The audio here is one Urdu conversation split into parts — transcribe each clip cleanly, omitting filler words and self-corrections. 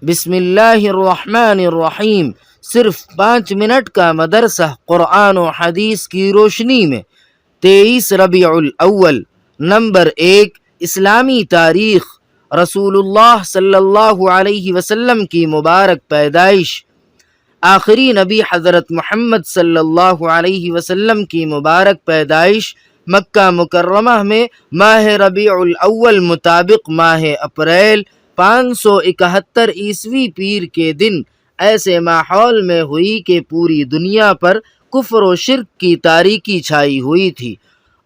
بسم اللہ الرحمن الرحیم۔ صرف 5 منٹ کا مدرسہ قرآن و حدیث کی روشنی میں 23 ربیع الاول۔ نمبر 1، اسلامی تاریخ۔ رسول اللہ صلی اللہ علیہ وسلم کی مبارک پیدائش۔ آخری نبی حضرت محمد صلی اللہ علیہ وسلم کی مبارک پیدائش مکہ مکرمہ میں ماہ ربیع الاول مطابق ماہ اپریل 571 عیسوی پیر کے دن ایسے ماحول میں ہوئی کہ پوری دنیا پر کفر و شرک کی تاریکی چھائی ہوئی تھی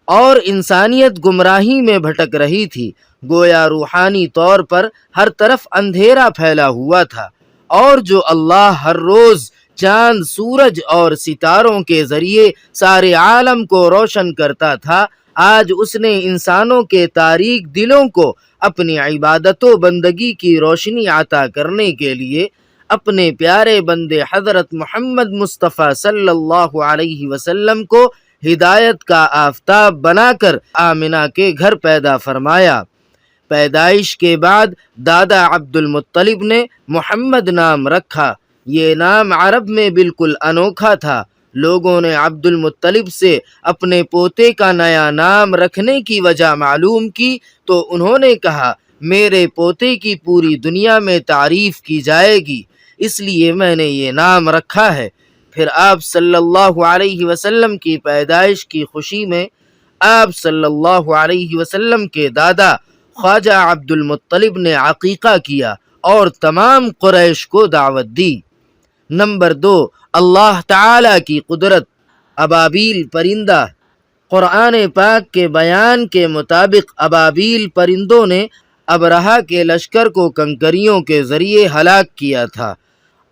اور انسانیت گمراہی میں بھٹک رہی تھی۔ گویا روحانی طور پر ہر طرف اندھیرا پھیلا ہوا تھا، اور جو اللہ ہر روز چاند، سورج اور ستاروں کے ذریعے سارے عالم کو روشن کرتا تھا، آج اس نے انسانوں کے تاریک دلوں کو اپنی عبادت و بندگی کی روشنی عطا کرنے کے لیے اپنے پیارے بندے حضرت محمد مصطفیٰ صلی اللہ علیہ وسلم کو ہدایت کا آفتاب بنا کر آمنہ کے گھر پیدا فرمایا۔ پیدائش کے بعد دادا عبد المطلب نے محمد نام رکھا۔ یہ نام عرب میں بالکل انوکھا تھا۔ لوگوں نے عبد المطلب سے اپنے پوتے کا نیا نام رکھنے کی وجہ معلوم کی تو انہوں نے کہا، میرے پوتے کی پوری دنیا میں تعریف کی جائے گی، اس لیے میں نے یہ نام رکھا ہے۔ پھر آپ صلی اللہ علیہ وسلم کی پیدائش کی خوشی میں آپ صلی اللہ علیہ وسلم کے دادا خواجہ عبد المطلب نے عقیقہ کیا اور تمام قریش کو دعوت دی۔ نمبر 2، اللہ تعالی کی قدرت۔ ابابیل پرندہ۔ قرآن پاک کے بیان کے مطابق ابابیل پرندوں نے ابرہہ کے لشکر کو کنکریوں کے ذریعے ہلاک کیا تھا۔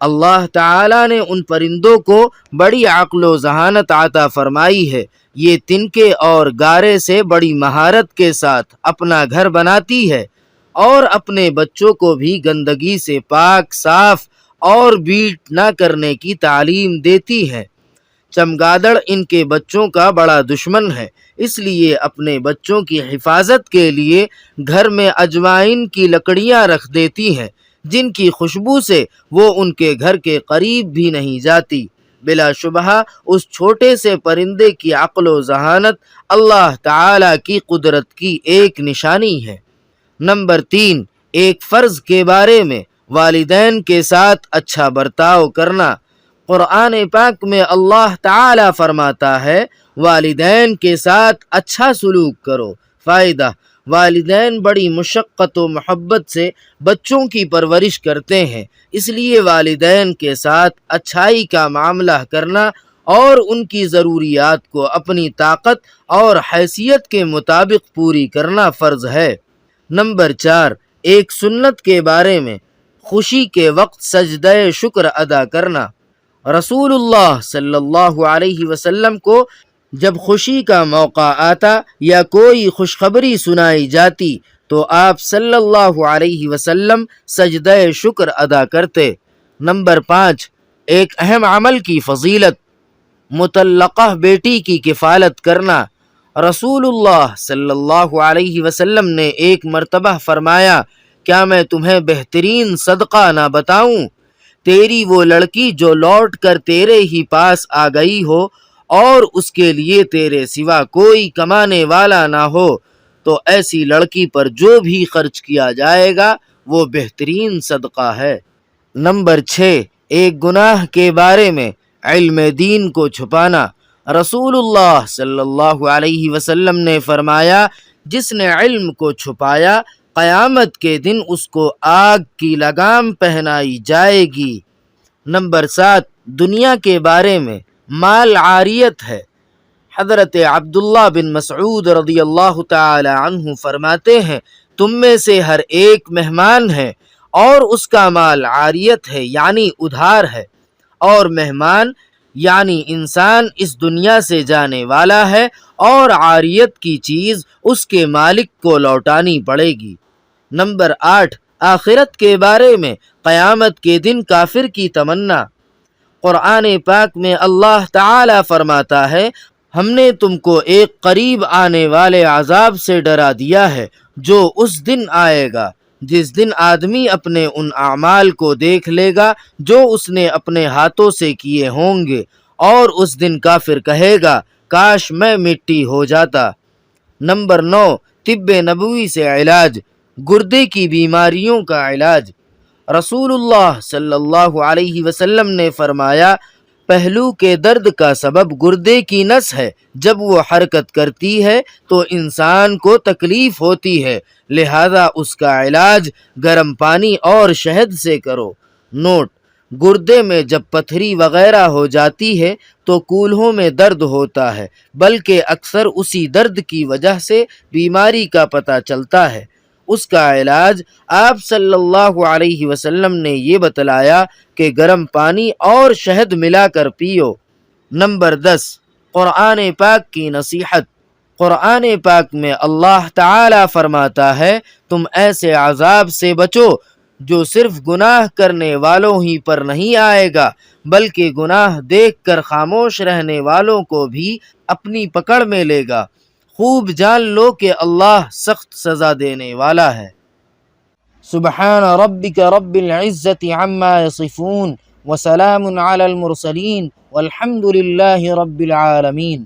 اللہ تعالی نے ان پرندوں کو بڑی عقل و ذہانت عطا فرمائی ہے۔ یہ تنکے اور گارے سے بڑی مہارت کے ساتھ اپنا گھر بناتی ہے اور اپنے بچوں کو بھی گندگی سے پاک، صاف اور بیٹ نہ کرنے کی تعلیم دیتی ہے۔ چمگادڑ ان کے بچوں کا بڑا دشمن ہے، اس لیے اپنے بچوں کی حفاظت کے لیے گھر میں اجوائن کی لکڑیاں رکھ دیتی ہیں، جن کی خوشبو سے وہ ان کے گھر کے قریب بھی نہیں جاتی۔ بلا شبہ اس چھوٹے سے پرندے کی عقل و ذہانت اللہ تعالی کی قدرت کی ایک نشانی ہے۔ نمبر 3، ایک فرض کے بارے میں، والدین کے ساتھ اچھا برتاؤ کرنا۔ قرآن پاک میں اللہ تعالی فرماتا ہے، والدین کے ساتھ اچھا سلوک کرو۔ فائدہ: والدین بڑی مشقت و محبت سے بچوں کی پرورش کرتے ہیں، اس لیے والدین کے ساتھ اچھائی کا معاملہ کرنا اور ان کی ضروریات کو اپنی طاقت اور حیثیت کے مطابق پوری کرنا فرض ہے۔ نمبر 4، ایک سنت کے بارے میں، خوشی کے وقت سجدہ شکر ادا کرنا۔ رسول اللہ صلی اللہ علیہ وسلم کو جب خوشی کا موقع آتا یا کوئی خوشخبری سنائی جاتی تو آپ صلی اللہ علیہ وسلم سجدہ شکر ادا کرتے۔ نمبر 5، ایک اہم عمل کی فضیلت، مطلقہ بیٹی کی کفالت کرنا۔ رسول اللہ صلی اللہ علیہ وسلم نے ایک مرتبہ فرمایا، کیا میں تمہیں بہترین صدقہ نہ بتاؤں؟ تیری وہ لڑکی جو لوٹ کر تیرے ہی پاس آ گئی ہو اور اس کے لیے تیرے سوا کوئی کمانے والا نہ ہو، تو ایسی لڑکی پر جو بھی خرچ کیا جائے گا وہ بہترین صدقہ ہے۔ نمبر 6، ایک گناہ کے بارے میں، علم دین کو چھپانا۔ رسول اللہ صلی اللہ علیہ وسلم نے فرمایا، جس نے علم کو چھپایا قیامت کے دن اس کو آگ کی لگام پہنائی جائے گی۔ نمبر 7، دنیا کے بارے میں، مال عاریت ہے۔ حضرت عبداللہ بن مسعود رضی اللہ تعالی عنہ فرماتے ہیں، تم میں سے ہر ایک مہمان ہے اور اس کا مال عاریت ہے، یعنی ادھار ہے، اور مہمان یعنی انسان اس دنیا سے جانے والا ہے اور عاریت کی چیز اس کے مالک کو لوٹانی پڑے گی۔ نمبر 8، آخرت کے بارے میں، قیامت کے دن کافر کی تمنا۔ قرآن پاک میں اللہ تعالی فرماتا ہے، ہم نے تم کو ایک قریب آنے والے عذاب سے ڈرا دیا ہے جو اس دن آئے گا، جس دن آدمی اپنے ان اعمال کو دیکھ لے گا جو اس نے اپنے ہاتھوں سے کیے ہوں گے، اور اس دن کافر کہے گا کاش میں مٹی ہو جاتا۔ نمبر 9، طب نبوی سے علاج، گردے کی بیماریوں کا علاج۔ رسول اللہ صلی اللہ علیہ وسلم نے فرمایا، پہلو کے درد کا سبب گردے کی نس ہے، جب وہ حرکت کرتی ہے تو انسان کو تکلیف ہوتی ہے، لہذا اس کا علاج گرم پانی اور شہد سے کرو۔ نوٹ: گردے میں جب پتھری وغیرہ ہو جاتی ہے تو کولہوں میں درد ہوتا ہے، بلکہ اکثر اسی درد کی وجہ سے بیماری کا پتہ چلتا ہے۔ اس کا علاج آپ صلی اللہ علیہ وسلم نے یہ بتلایا کہ گرم پانی اور شہد ملا کر پیو۔ نمبر 10، قرآن پاک کی نصیحت۔ قرآن پاک میں اللہ تعالی فرماتا ہے، تم ایسے عذاب سے بچو جو صرف گناہ کرنے والوں ہی پر نہیں آئے گا، بلکہ گناہ دیکھ کر خاموش رہنے والوں کو بھی اپنی پکڑ میں لے گا۔ خوب جان لو کہ اللہ سخت سزا دینے والا ہے۔ سبحان ربک رب العزت عما یصفون وسلام علی المرسلین والحمد للہ رب العالمین۔